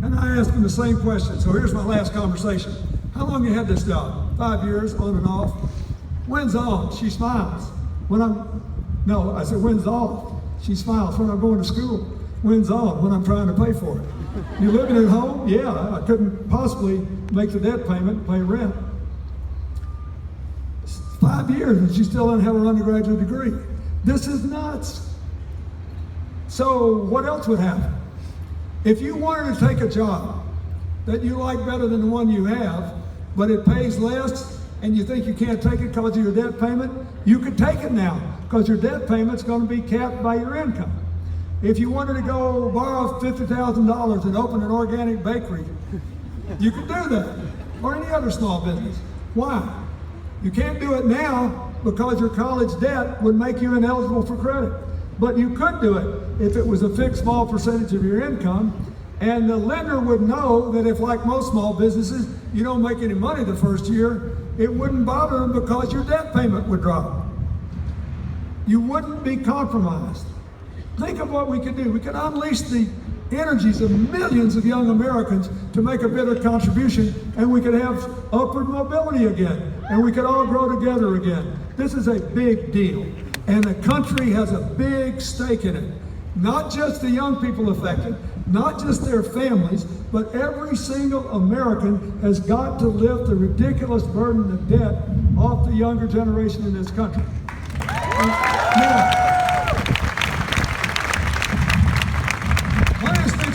And I asked him the same question. So here's my last conversation. How long you had this job? 5 years, on and off. When's on? She smiles. No, I said, when's off? She smiles. When I'm going to school. When's on? When I'm trying to pay for it. You living at home? Yeah, I couldn't possibly make the debt payment, pay rent. 5 years and she still doesn't have her undergraduate degree. This is nuts. So what else would happen? If you wanted to take a job that you like better than the one you have, but it pays less and you think you can't take it because of your debt payment, you could take it now because your debt payment's going to be capped by your income. If you wanted to go borrow $50,000 and open an organic bakery, you could do that, or any other small business. Why? You can't do it now because your college debt would make you ineligible for credit. But you could do it if it was a fixed small percentage of your income, and the lender would know that if, like most small businesses, you don't make any money the first year, it wouldn't bother them because your debt payment would drop. You wouldn't be compromised. Think of what we could do. We could unleash the energies of millions of young Americans to make a bit of contribution, and we could have upward mobility again, and we could all grow together again. This is a big deal, and the country has a big stake in it. Not just the young people affected, not just their families, but every single American has got to lift the ridiculous burden of debt off the younger generation in this country. Now,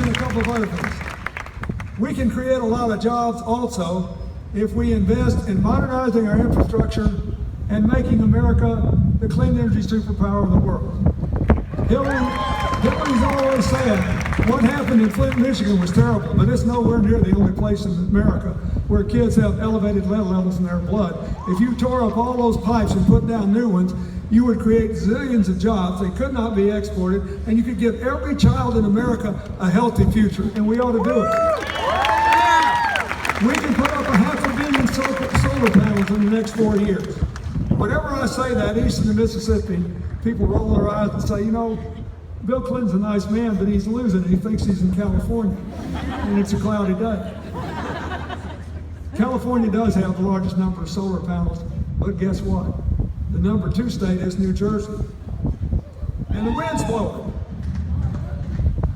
a couple of other things. We can create a lot of jobs also if we invest in modernizing our infrastructure and making America the clean energy superpower of the world. Hillary's always said what happened in Flint, Michigan was terrible, but it's nowhere near the only place in America where kids have elevated lead levels in their blood. If you tore up all those pipes and put down new ones, you would create zillions of jobs. They could not be exported, and you could give every child in America a healthy future, and we ought to do it. We can put up 500 million solar panels in the next 4 years. Whenever I say that, east of the Mississippi, people roll their eyes and say, you know, Bill Clinton's a nice man, but he's losing. He thinks he's in California, and it's a cloudy day. California does have the largest number of solar panels, but guess what? The number 2 state is New Jersey. And the wind's blowing.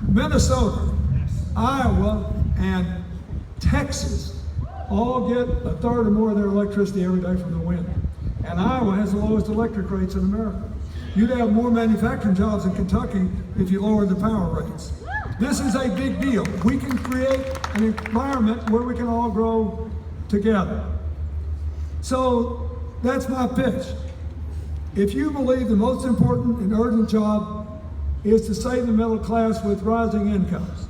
Minnesota, Iowa, and Texas all get a third or more of their electricity every day from the wind. And Iowa has the lowest electric rates in America. You'd have more manufacturing jobs in Kentucky if you lowered the power rates. This is a big deal. We can create an environment where we can all grow together. So that's my pitch. If you believe the most important and urgent job is to save the middle class with rising incomes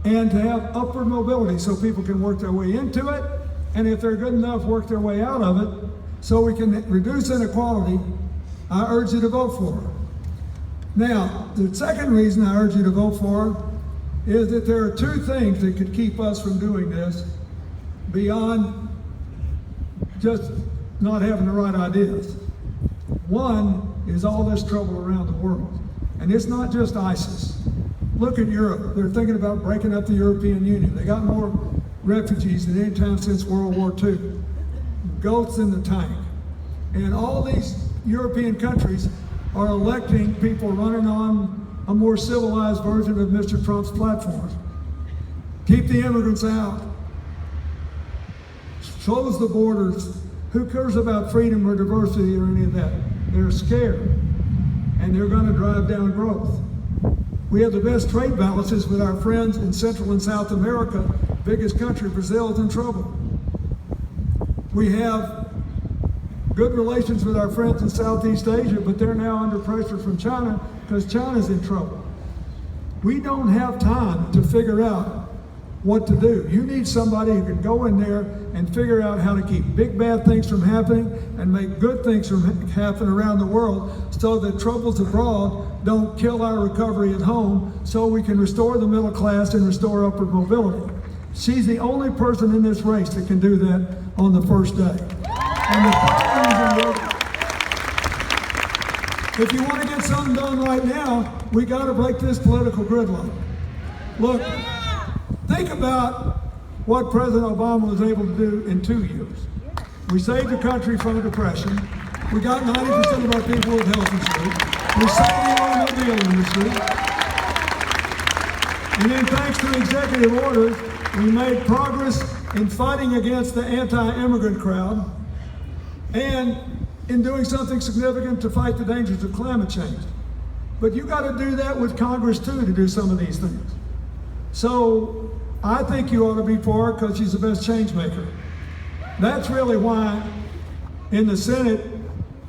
and to have upward mobility so people can work their way into it, and if they're good enough, work their way out of it so we can reduce inequality, I urge you to vote for it. Now, the second reason I urge you to vote for it is that there are 2 things that could keep us from doing this beyond just not having the right ideas. One is all this trouble around the world. And it's not just ISIS. Look at Europe. They're thinking about breaking up the European Union. They got more refugees than any time since World War II. Goats in the tank. And all these European countries are electing people running on a more civilized version of Mr. Trump's platform. Keep the immigrants out. Close the borders. Who cares about freedom or diversity or any of that? They're scared, and they're going to drive down growth. We have the best trade balances with our friends in Central and South America. Biggest country, Brazil, is in trouble. We have good relations with our friends in Southeast Asia, but they're now under pressure from China because China's in trouble. We don't have time to figure out what to do. You need somebody who can go in there and figure out how to keep big bad things from happening and make good things from happen around the world so that troubles abroad don't kill our recovery at home, so we can restore the middle class and restore upward mobility. She's the only person in this race that can do that on the first day. And the third reason, if you want to get something done right now, we got to break this political gridlock. Look, Think about what President Obama was able to do in 2 years. We saved the country from a depression. We got 90% of our people with health insurance. We saved the automobile industry. And then thanks to executive orders, we made progress in fighting against the anti-immigrant crowd and in doing something significant to fight the dangers of climate change. But you got to do that with Congress too to do some of these things. So I think you ought to be for her because she's the best change maker. That's really why in the Senate,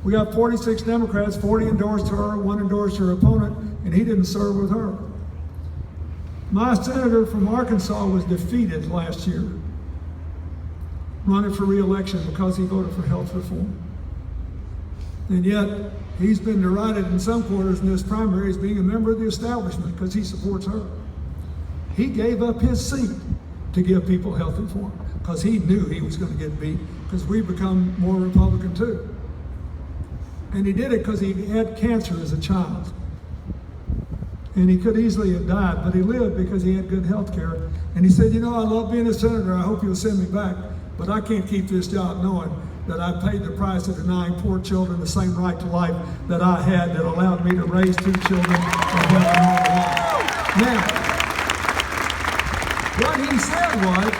we got 46 Democrats, 40 endorsed her, 1 endorsed her opponent, and he didn't serve with her. My senator from Arkansas was defeated last year, running for re-election because he voted for health reform. And yet, he's been derided in some quarters in this primary as being a member of the establishment because he supports her. He gave up his seat to give people health reform because he knew he was going to get beat because we've become more Republican too. And he did it because he had cancer as a child. And he could easily have died, but he lived because he had good health care. And he said, you know, I love being a senator. I hope you'll send me back, but I can't keep this job knowing that I paid the price of denying poor children the same right to life that I had that allowed me to raise 2 children and have a normal life. Now, what he said was,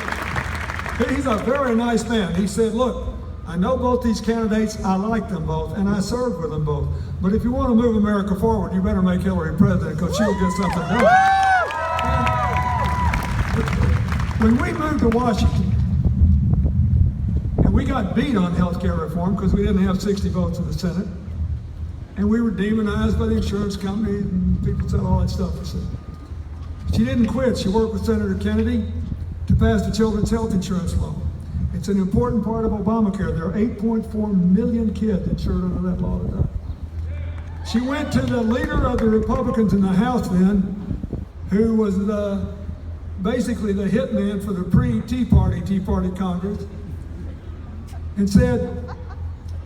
he's a very nice man. He said, look, I know both these candidates, I like them both, and I served with them both. But if you want to move America forward, you better make Hillary president because she'll get something done. When we moved to Washington, and we got beat on health care reform because we didn't have 60 votes in the Senate, and we were demonized by the insurance company, and people said all that stuff. She didn't quit. She worked with Senator Kennedy to pass the children's health insurance law. It's an important part of Obamacare. There are 8.4 million kids insured under that law today. She went to the leader of the Republicans in the House then, who was basically the hitman for the pre-Tea Party Congress, and said,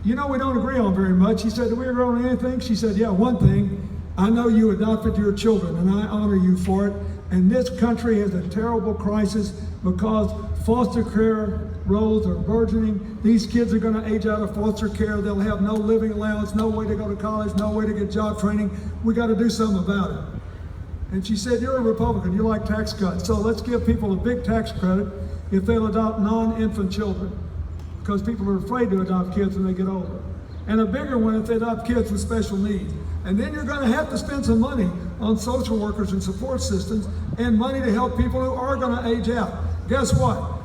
you know, we don't agree on very much. He said, do we agree on anything? She said, yeah, one thing. I know you adopted your children, and I honor you for it. And this country has a terrible crisis because foster care rolls are burgeoning. These kids are going to age out of foster care. They'll have no living allowance, no way to go to college, no way to get job training. We got to do something about it. And she said, you're a Republican, you like tax cuts, so let's give people a big tax credit if they'll adopt non-infant children, because people are afraid to adopt kids when they get older. And a bigger one if they adopt kids with special needs. And then you're going to have to spend some money on social workers and support systems and money to help people who are going to age out. Guess what?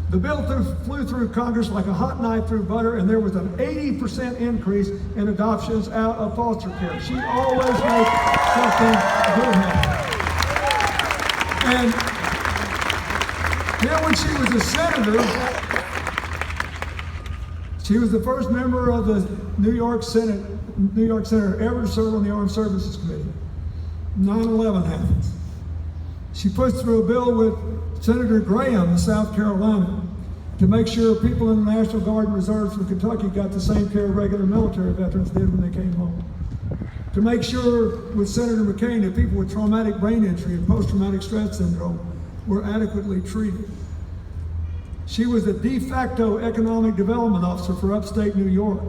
The bill flew through Congress like a hot knife through butter, and there was an 80% increase in adoptions out of foster care. She always makes something good happen. And then when she was a senator, she was the first member of the New York Senator ever to serve on the Armed Services Committee. 9/11 happens. She pushed through a bill with Senator Graham of South Carolina to make sure people in the National Guard and Reserves from Kentucky got the same care regular military veterans did when they came home. To make sure with Senator McCain that people with traumatic brain injury and post-traumatic stress syndrome were adequately treated. She was the de facto economic development officer for upstate New York.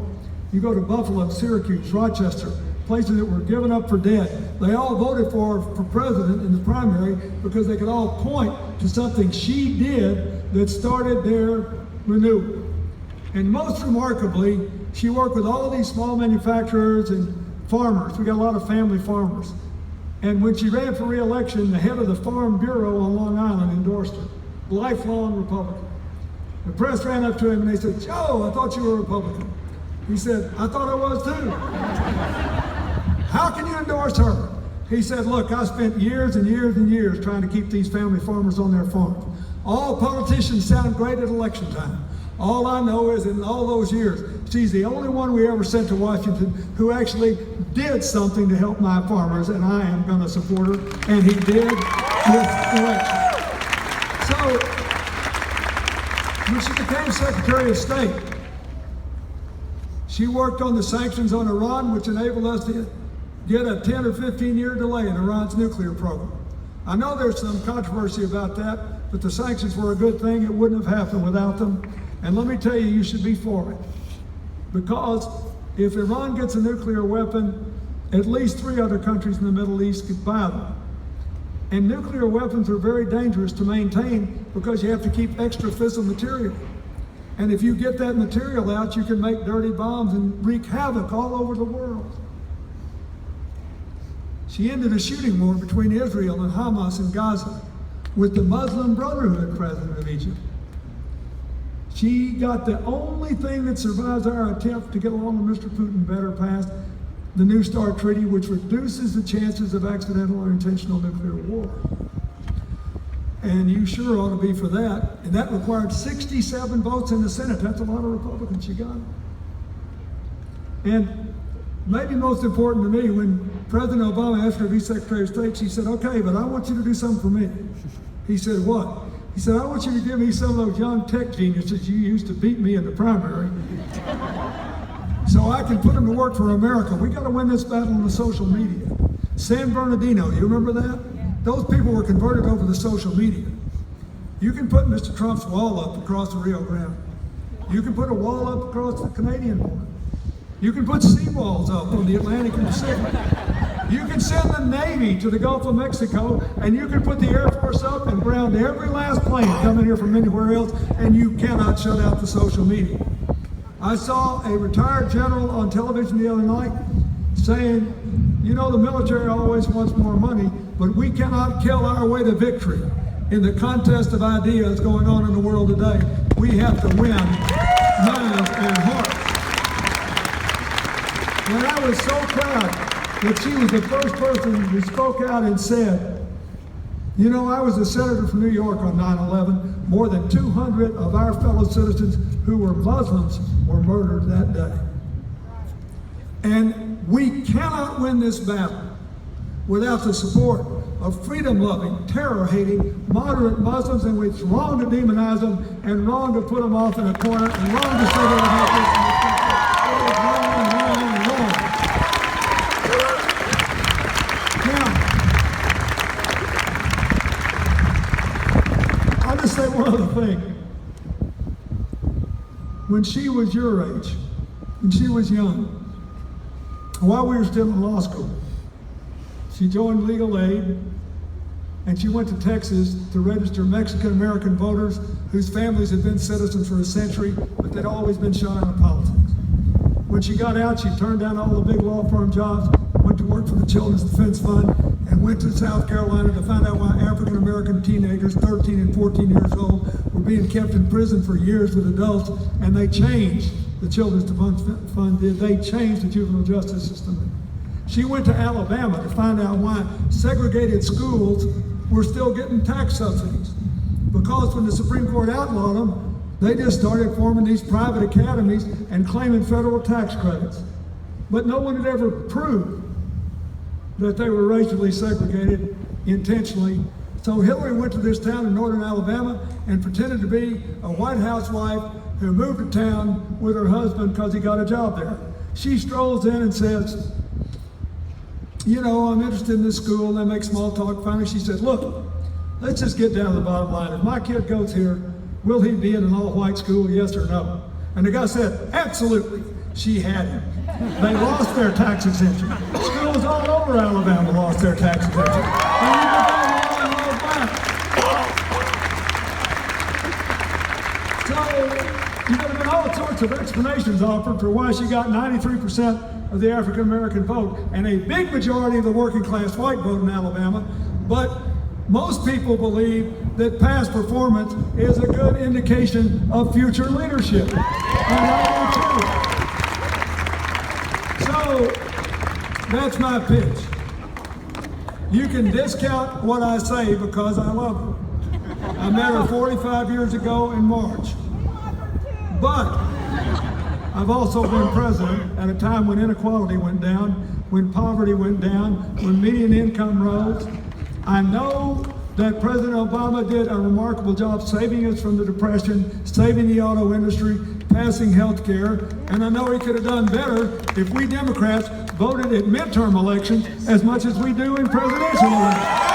You go to Buffalo, Syracuse, Rochester, places that were given up for dead. They all voted for president in the primary because they could all point to something she did that started their renewal. And most remarkably, she worked with all of these small manufacturers and farmers. We got a lot of family farmers. And when she ran for re-election, the head of the Farm Bureau on Long Island endorsed her. Lifelong Republican. The press ran up to him and they said, Joe, I thought you were a Republican. He said, I thought I was too. How can you endorse her? He said, look, I spent years and years and years trying to keep these family farmers on their farms. All politicians sound great at election time. All I know is in all those years, she's the only one we ever sent to Washington who actually did something to help my farmers, and I am going to support her. And he did with election. So, when she became Secretary of State, she worked on the sanctions on Iran, which enabled us to get a 10 or 15 year delay in Iran's nuclear program. I know there's some controversy about that, but the sanctions were a good thing. It wouldn't have happened without them. And let me tell you, you should be for it. Because if Iran gets a nuclear weapon, at least 3 other countries in the Middle East could buy them. And nuclear weapons are very dangerous to maintain because you have to keep extra fissile material. And if you get that material out, you can make dirty bombs and wreak havoc all over the world. She ended a shooting war between Israel and Hamas in Gaza with the Muslim Brotherhood president of Egypt. She got the only thing that survives our attempt to get along with Mr. Putin better past the New START Treaty, which reduces the chances of accidental or intentional nuclear war. And you sure ought to be for that. And that required 67 votes in the Senate. That's a lot of Republicans she got. And maybe most important to me, when President Obama asked her to be Secretary of State, she said, okay, but I want you to do something for me. He said, what? He said, I want you to give me some of those young tech geniuses you used to beat me in the primary so I can put them to work for America. We got to win this battle on the social media. San Bernardino, you remember that? Those people were converted over to social media. You can put Mr. Trump's wall up across the Rio Grande. You can put a wall up across the Canadian border. You can put seawalls up on the Atlantic and Pacific. You can send the Navy to the Gulf of Mexico, and you can put the Air Force up and ground every last plane coming here from anywhere else, and you cannot shut out the social media. I saw a retired general on television the other night saying, you know, the military always wants more money, but we cannot kill our way to victory in the contest of ideas going on in the world today. We have to win minds and hearts. And I was so proud that she was the first person who spoke out and said, you know, I was a senator from New York on 9/11. More than 200 of our fellow citizens who were Muslims were murdered that day. And we cannot win this battle without the support of freedom-loving, terror-hating, moderate Muslims, and it's wrong to demonize them, and wrong to put them off in a corner, and wrong to say they're about this and that. It is wrong. Now, I'll just say one other thing. When she was your age, when she was young, while we were still in law school, she joined Legal Aid, and she went to Texas to register Mexican-American voters whose families had been citizens for a century, but they'd always been shut out of politics. When she got out, she turned down all the big law firm jobs, went to work for the Children's Defense Fund, and went to South Carolina to find out why African-American teenagers, 13 and 14 years old, were being kept in prison for years with adults, and they changed the Children's Defense Fund did. They changed the juvenile justice system. She went to Alabama to find out why segregated schools were still getting tax subsidies. Because when the Supreme Court outlawed them, they just started forming these private academies and claiming federal tax credits. But no one had ever proved that they were racially segregated intentionally. So Hillary went to this town in northern Alabama and pretended to be a White House wife who moved to town with her husband because he got a job there. She strolls in and says, you know, I'm interested in this school. They make small talk. Finally, she said, look, let's just get down to the bottom line. If my kid goes here, will he be in an all-white school, yes or no? And the guy said, absolutely. She had him. They lost their tax exemption. Schools all over Alabama lost their tax exemption. And you So, there have been all sorts of explanations offered for why she got 93% of the African American vote and a big majority of the working class white vote in Alabama. But most people believe that past performance is a good indication of future leadership. And I do too. So, that's my pitch. You can discount what I say because I love her. I met her 45 years ago in March. But I've also been president at a time when inequality went down, when poverty went down, when median income rose. I know that President Obama did a remarkable job saving us from the Depression, saving the auto industry, passing health care, and I know he could have done better if we Democrats voted at midterm elections as much as we do in presidential elections.